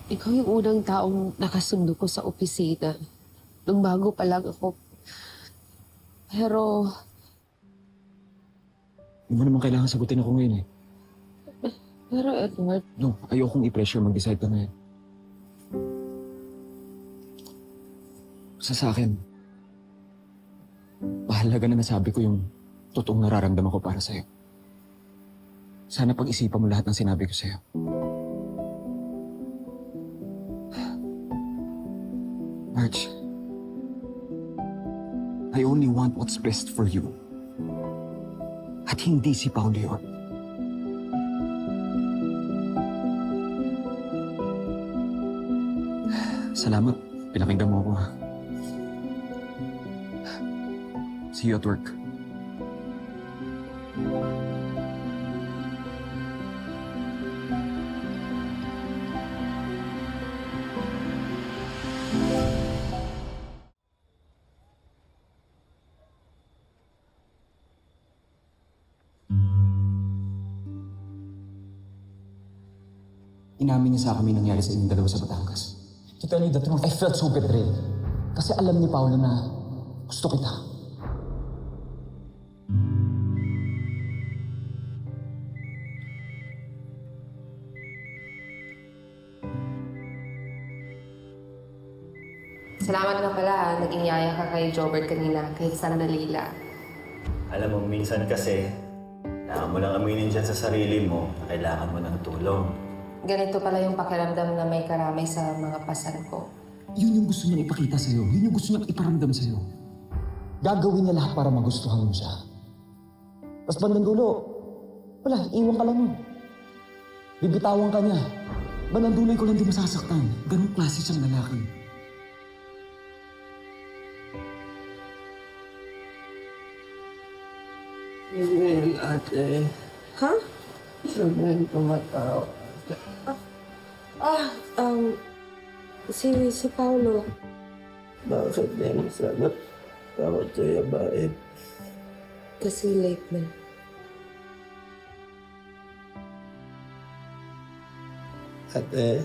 Ikaw yung unang taong nakasundo ko sa opisina. Nung bago pa lang ako. Pero, Hindi mo naman kailangan sagutin ako ngayon eh. pero Edward, No, ayokong i-pressure mag-decide ka ngayon. Sa akin, mahalaga na nasabi ko yung totoong nararamdaman ko para sa'yo. Sana pag-isipan mo lahat ng sinabi ko sa'yo. Marge, I only want what's best for you. At hindi si Paulo yun. Salamat. Pinakinggan mo ako, ha? See you at work. Inamin niya sa akin may nangyari sa inyong dalawa sa Batangas. To tell you the truth, I felt so betrayed. Kasi alam ni Paolo na gusto kita. Salamat nga pala, naging yaya ka kay Jobert kanina, kahit sandali lang. Alam mo, minsan kasi, kailangan mo lang aminin dyan sa sarili mo na kailangan mo ng tulong. Ganito pala yung pakiramdam na may karamay sa mga pasan ko. Yun yung gusto niyang ipakita sa'yo. Yun yung gusto niyang iparamdam sa'yo. Gagawin niya lahat para magustuhan mo siya. Tapos bandang dulo, wala, iwan ka lang nun. Bibitawan ka niya. Bandang dulo ko lang di masasaktan. Ganong klase siyang lalaki. Sabihin, ate. Ha? Sabihin, tumatao. Si Paolo. Bakit di mo sagot? Takot sa'yo, bakit? Kasi late man. Ate?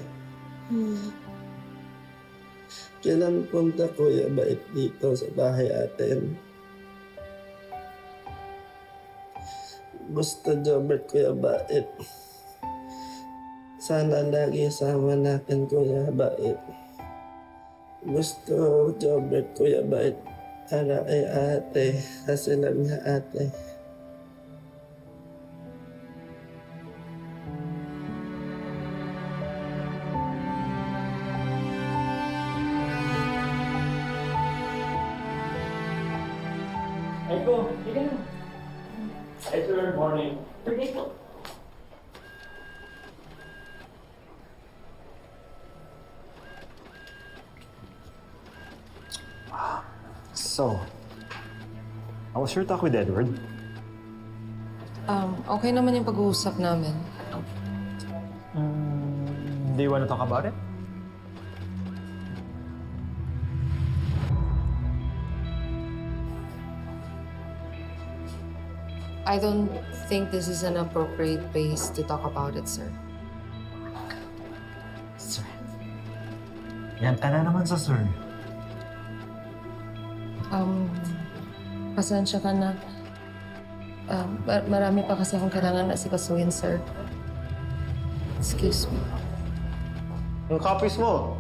Kailan punta Kuya Bait dito sa bahay atin? Gusto Jobert Kuya Bait. Sana lagi sama natin Kuya Bait. Gusto Jobert Kuya Bait para kay ate. Kasi lang niya ate. Aiko, hindi na. It's your morning. So, how was your talk with Edward? Okay naman yung pag-uusap namin. Do you want to talk about it? I don't think this is an appropriate place to talk about it, sir. Sir. Yan ka na naman sa sir. Pasensya ka na. Marami pa kasi akong kailangan na sikasuhin, sir. Excuse me. Yung copies mo,